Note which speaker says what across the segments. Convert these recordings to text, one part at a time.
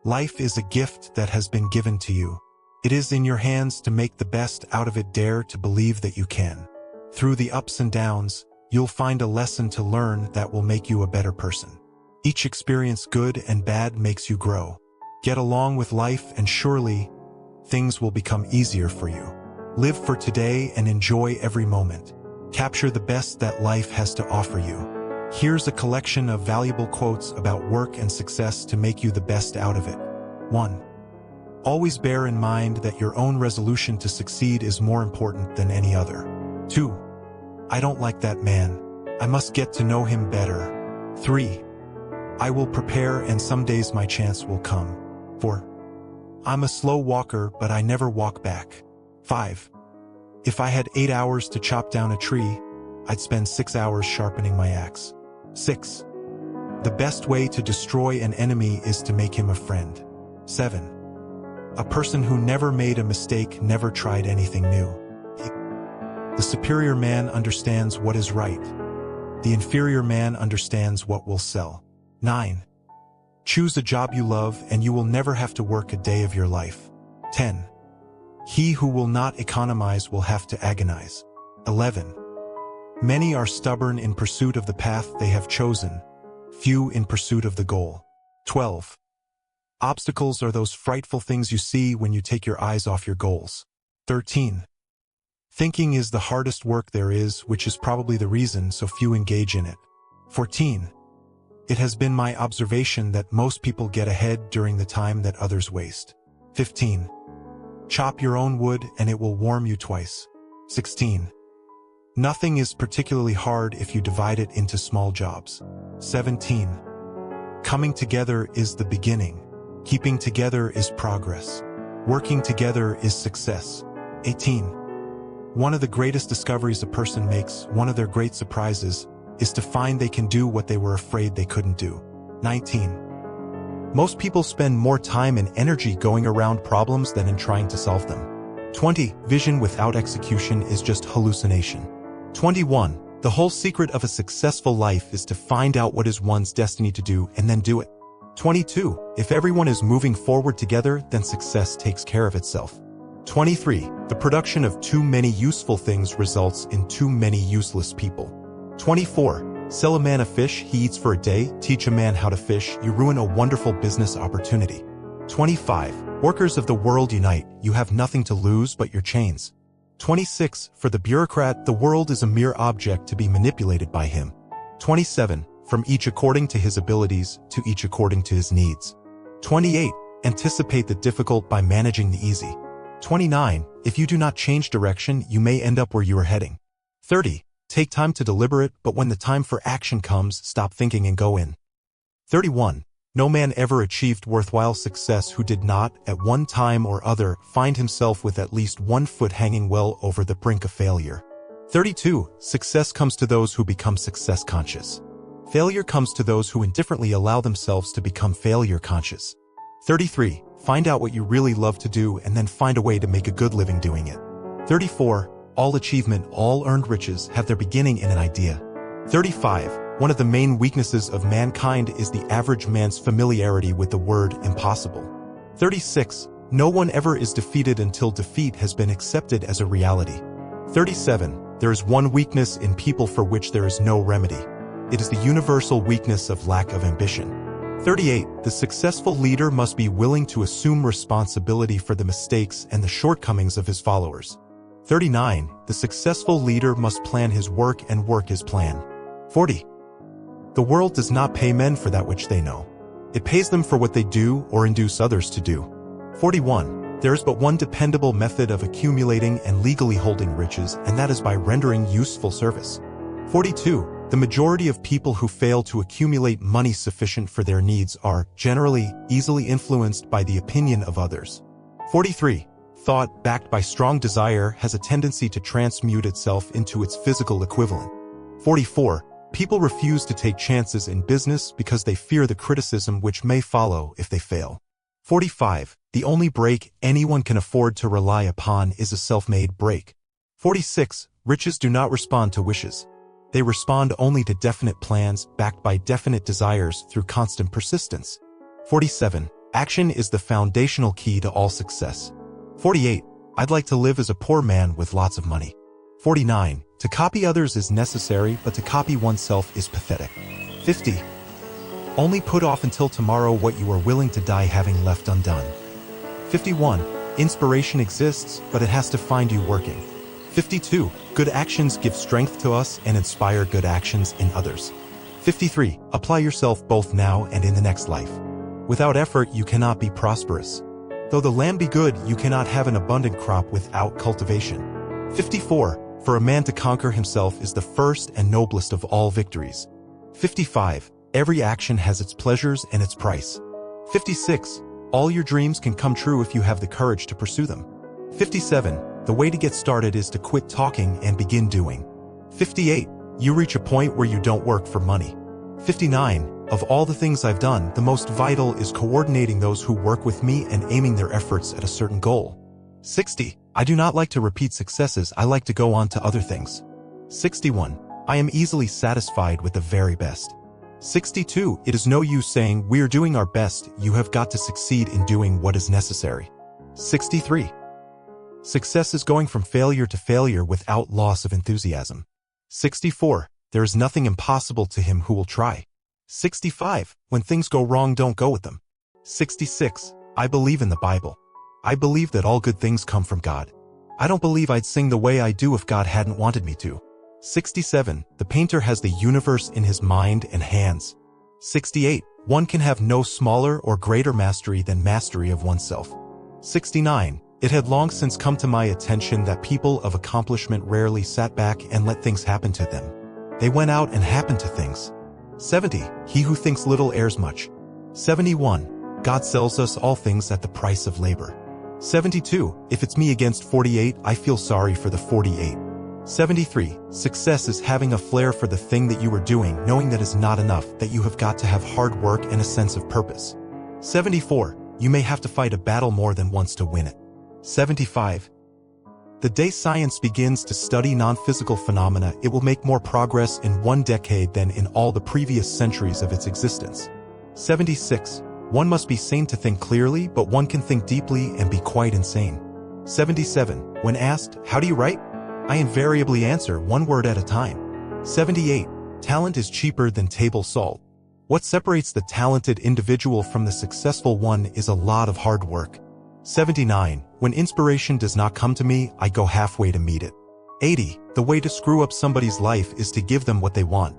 Speaker 1: Life is a gift that has been given to you. It is in your hands to make the best out of it. Dare to believe that you can. Through the ups and downs, you'll find a lesson to learn that will make you a better person. Each experience, good and bad, makes you grow. Get along with life and surely, things will become easier for you. Live for today and enjoy every moment. Capture the best that life has to offer you. Here's a collection of valuable quotes about work and success to make you the best out of it. 1. Always bear in mind that your own resolution to succeed is more important than any other. 2. I don't like that man. I must get to know him better. 3. I will prepare and some days my chance will come. 4. I'm a slow walker, but I never walk back. 5. If I had 8 hours to chop down a tree, I'd spend 6 hours sharpening my axe. 6. The best way to destroy an enemy is to make him a friend. 7. A person who never made a mistake never tried anything new. The superior man understands what is right. The inferior man understands what will sell. 9. Choose a job you love and you will never have to work a day of your life. 10. He who will not economize will have to agonize. 11. Many are stubborn in pursuit of the path they have chosen, few in pursuit of the goal. 12. Obstacles are those frightful things you see when you take your eyes off your goals. 13. Thinking is the hardest work there is, which is probably the reason so few engage in it. 14. It has been my observation that most people get ahead during the time that others waste. 15. Chop your own wood and it will warm you twice. 16. Nothing is particularly hard if you divide it into small jobs. 17. Coming together is the beginning. Keeping together is progress. Working together is success. 18. One of the greatest discoveries a person makes, one of their great surprises, is to find they can do what they were afraid they couldn't do. 19. Most people spend more time and energy going around problems than in trying to solve them. 20. Vision without execution is just hallucination. 21. The whole secret of a successful life is to find out what is one's destiny to do and then do it. 22. If everyone is moving forward together, then success takes care of itself. 23. The production of too many useful things results in too many useless people. 24. Sell a man a fish he eats for a day, teach a man how to fish, you ruin a wonderful business opportunity. 25. Workers of the world unite, you have nothing to lose but your chains. 26. For the bureaucrat, the world is a mere object to be manipulated by him. 27. From each according to his abilities, to each according to his needs. 28. Anticipate the difficult by managing the easy. 29. If you do not change direction, you may end up where you are heading. 30. Take time to deliberate, but when the time for action comes, stop thinking and go in. 31. No man ever achieved worthwhile success who did not, at one time or other, find himself with at least one foot hanging well over the brink of failure. 32. Success comes to those who become success conscious. Failure comes to those who indifferently allow themselves to become failure conscious. 33. Find out what you really love to do and then find a way to make a good living doing it. 34. All achievement, all earned riches have their beginning in an idea. 35. One of the main weaknesses of mankind is the average man's familiarity with the word impossible. 36. No one ever is defeated until defeat has been accepted as a reality. 37. There is one weakness in people for which there is no remedy. It is the universal weakness of lack of ambition. 38. The successful leader must be willing to assume responsibility for the mistakes and the shortcomings of his followers. 39. The successful leader must plan his work and work his plan. 40. The world does not pay men for that which they know. It pays them for what they do or induce others to do. 41. There is but one dependable method of accumulating and legally holding riches, and that is by rendering useful service. 42. The majority of people who fail to accumulate money sufficient for their needs are, generally, easily influenced by the opinion of others. 43. Thought, backed by strong desire, has a tendency to transmute itself into its physical equivalent. 44. People refuse to take chances in business because they fear the criticism which may follow if they fail. 45. The only break anyone can afford to rely upon is a self-made break. 46. Riches do not respond to wishes. They respond only to definite plans backed by definite desires through constant persistence. 47. Action is the foundational key to all success. 48. I'd like to live as a poor man with lots of money. 49. To copy others is necessary, but to copy oneself is pathetic. 50. Only put off until tomorrow what you are willing to die having left undone. 51. Inspiration exists, but it has to find you working. 52. Good actions give strength to us and inspire good actions in others. 53. Apply yourself both now and in the next life. Without effort, you cannot be prosperous. Though the land be good, you cannot have an abundant crop without cultivation. 54. For a man to conquer himself is the first and noblest of all victories. 55. Every action has its pleasures and its price. 56. All your dreams can come true if you have the courage to pursue them. 57. The way to get started is to quit talking and begin doing. 58. You reach a point where you don't work for money. 59. Of all the things I've done, the most vital is coordinating those who work with me and aiming their efforts at a certain goal. 60. I do not like to repeat successes, I like to go on to other things. 61. I am easily satisfied with the very best. 62. It is no use saying, we are doing our best, you have got to succeed in doing what is necessary. 63. Success is going from failure to failure without loss of enthusiasm. 64. There is nothing impossible to him who will try. 65. When things go wrong, don't go with them. 66. I believe in the Bible. I believe that all good things come from God. I don't believe I'd sing the way I do if God hadn't wanted me to. 67. The painter has the universe in his mind and hands. 68. One can have no smaller or greater mastery than mastery of oneself. 69. It had long since come to my attention that people of accomplishment rarely sat back and let things happen to them. They went out and happened to things. 70. He who thinks little errs much. 71. God sells us all things at the price of labor. 72. If it's me against 48, I feel sorry for the 48. 73. Success is having a flair for the thing that you are doing, knowing that is not enough, that you have got to have hard work and a sense of purpose. 74. You may have to fight a battle more than once to win it. 75. The day science begins to study non-physical phenomena, it will make more progress in one decade than in all the previous centuries of its existence. 76. One must be sane to think clearly, but one can think deeply and be quite insane. 77. When asked, how do you write? I invariably answer, one word at a time. 78. Talent is cheaper than table salt. What separates the talented individual from the successful one is a lot of hard work. 79. When inspiration does not come to me, I go halfway to meet it. 80. The way to screw up somebody's life is to give them what they want.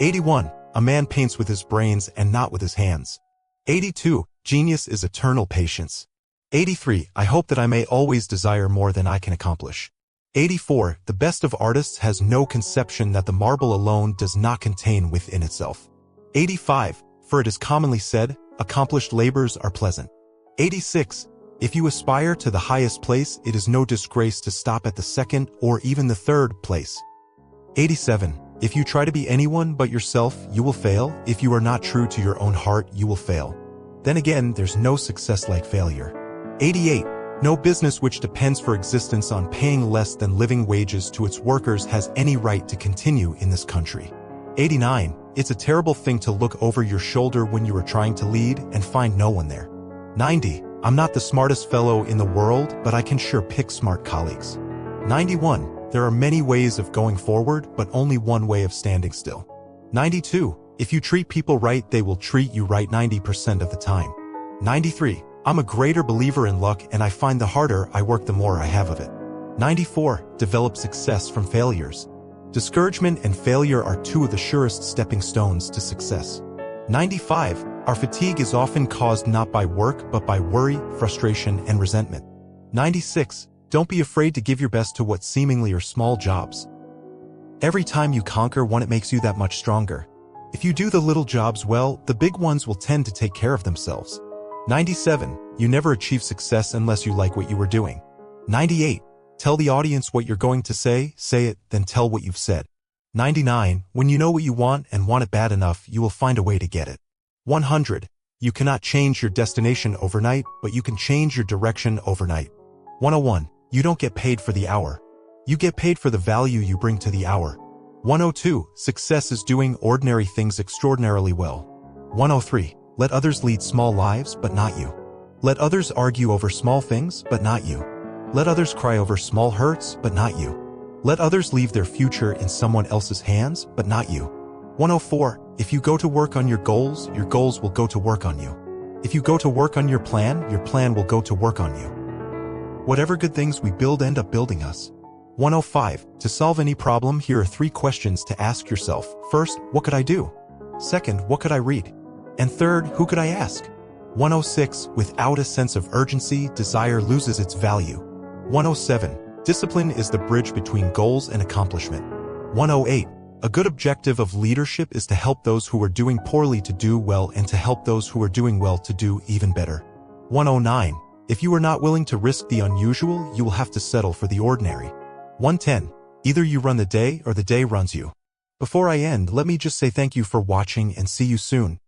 Speaker 1: 81. A man paints with his brains and not with his hands. 82. Genius is eternal patience. 83. I hope that I may always desire more than I can accomplish. 84. The best of artists has no conception that the marble alone does not contain within itself. 85. For it is commonly said, accomplished labors are pleasant. 86. If you aspire to the highest place, it is no disgrace to stop at the second or even the third place. 87. If you try to be anyone but yourself, you will fail. If you are not true to your own heart, you will fail. Then again, there's no success like failure. 88. No business which depends for existence on paying less than living wages to its workers has any right to continue in this country. 89. It's a terrible thing to look over your shoulder when you are trying to lead and find no one there. 90. I'm not the smartest fellow in the world, but I can sure pick smart colleagues. 91. There are many ways of going forward, but only one way of standing still. 92. If you treat people right, they will treat you right 90% of the time. 93. I'm a greater believer in luck, and I find the harder I work, the more I have of it. 94. Develop success from failures. Discouragement and failure are two of the surest stepping stones to success. 95. Our fatigue is often caused not by work, but by worry, frustration, and resentment. 96. Don't be afraid to give your best to what seemingly are small jobs. Every time you conquer one, it makes you that much stronger. If you do the little jobs well, the big ones will tend to take care of themselves. 97. You never achieve success unless you like what you were doing. 98. Tell the audience what you're going to say it, then tell what you've said. 99. When you know what you want and want it bad enough, you will find a way to get it. 100. You cannot change your destination overnight, but you can change your direction overnight. 101. You don't get paid for the hour. You get paid for the value you bring to the hour. 102. Success is doing ordinary things extraordinarily well. 103. Let others lead small lives, but not you. Let others argue over small things, but not you. Let others cry over small hurts, but not you. Let others leave their future in someone else's hands, but not you. 104. If you go to work on your goals will go to work on you. If you go to work on your plan will go to work on you. Whatever good things we build end up building us. 105. To solve any problem, here are 3 questions to ask yourself. First, what could I do? Second, what could I read? And third, who could I ask? 106. Without a sense of urgency, desire loses its value. 107. Discipline is the bridge between goals and accomplishment. 108. A good objective of leadership is to help those who are doing poorly to do well and to help those who are doing well to do even better. 109. If you are not willing to risk the unusual, you will have to settle for the ordinary. 110. Either you run the day or the day runs you. Before I end, let me just say thank you for watching and see you soon.